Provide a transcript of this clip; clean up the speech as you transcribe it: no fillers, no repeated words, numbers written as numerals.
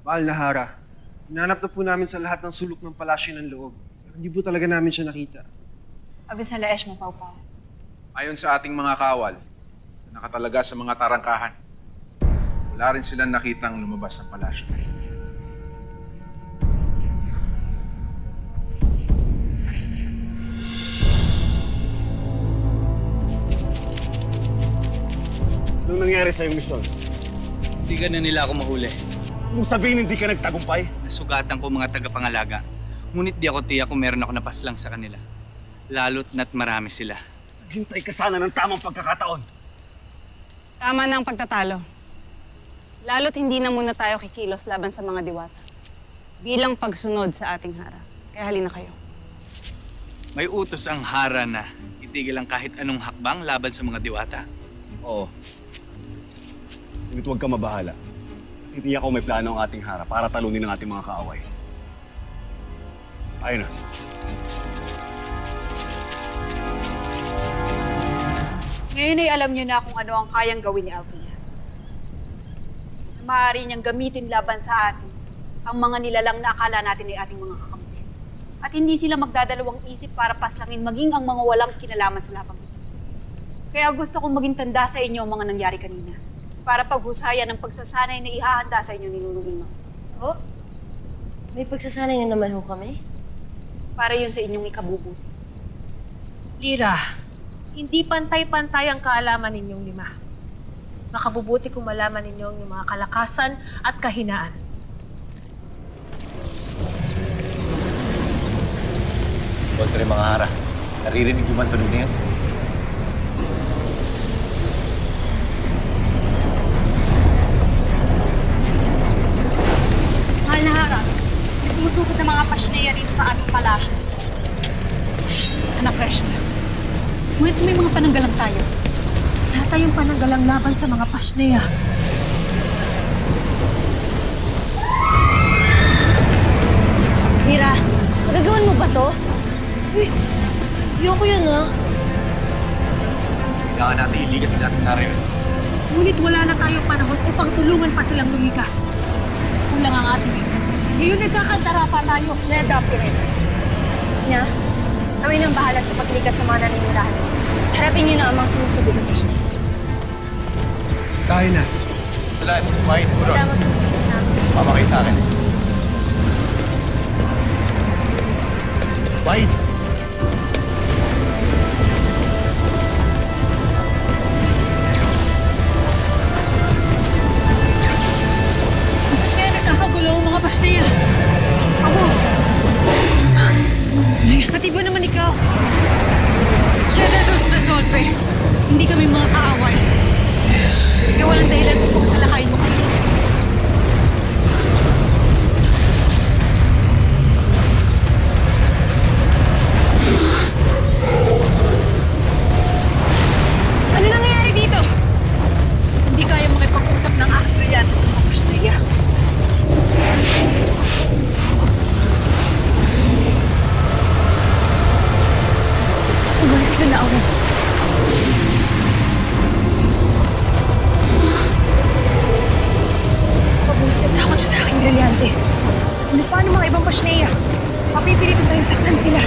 Mahal na Hara, hinanap na po namin sa lahat ng sulok ng palasyo ng loob. Pero hindi po talaga namin siya nakita. Abis na laesh mo, Pau-Pau. Ayon sa ating mga kawal, nakatalaga sa mga tarangkahan, wala rin silang nakitang lumabas ng palasyo. Anong nangyari sa'yo, misyon? Hindi ka na nila ako mahuli. Kung sabihin hindi ka nagtagumpay? Nasugatan ko mga tagapangalaga. Ngunit di ako tiyak kung meron ako napaslang sa kanila. Lalo't na't marami sila. Hintay ka sana ng tamang pagkakataon. Tama na ang pagtatalo. Lalo't hindi na muna tayo kikilos laban sa mga diwata. Bilang pagsunod sa ating hara. Kaya halina kayo. May utos ang hara na itigil ang kahit anong hakbang laban sa mga diwata. Oo. Ngunit huwag ka mabahala. Titiyak ko may plano ang ating hara para talunin ang ating mga kaaway. Ayun na. Ngayon ay alam niyo na kung ano ang kayang gawin ni Althea. Maaari niyang gamitin laban sa atin ang mga nilalang na akala natin ay ating mga kakampi. At hindi sila magdadalawang isip para paslangin maging ang mga walang kinalaman sa labang ito. Kaya gusto kong maging tanda sa inyo ang mga nangyari kanina para paghusayan ng pagsasanay na ihahanda sa inyo ni Lulubing. Oh? May pagsasanay na naman ho kami? Para yun sa inyong ikabubuti. Lira, hindi pantay-pantay ang kaalaman ninyong lima. Makabubuti kung malaman ninyo ang mga kalakasan at kahinaan. Huwag rin mga hara. Naririnig yung man tunog na yan. Mahal na Hara, may sumusugod ng mga Pashnea rin sa aming palasyo. Anak Krishna, ngunit may mga pananggalang tayo. Wala tayong pananggalang laban sa mga Pashnea. Mira, magagawan mo ba to? Uy, ayoko yun Kailangan natin iligas ang ating hara yun. Ngunit wala na tayong panahon upang tulungan pa silang lumigas. Kulang ang ating impormasyon. Ngayon nagkakantara pa tayo. Sheda, Pirene. Nya, kami nang bahala sa paglikas sa mga naninirahan. Harapin niyo na ang mga sumusugod na Krishna. Tayo na. Salat, Wine, Wala Uros. mas lumigas namin. Mama kayo sa akin. Wine! Kaya nagkakagulo ang mga Pashnea. Abo! Pati ba naman ikaw? Sheda dos resolve. Hindi kami mga kaaway. Kaya walang dahilan upang salakayin mo kami. Ano nangyayari dito? Hindi kaya makipag-usap ng Akriyan at mga Pashnea. Umalis ka na, Aurel. Pabulit na takot siya sa aking brilyante. Ano paano mga ibang Pashnea? Papipilitin tayong saktan sila.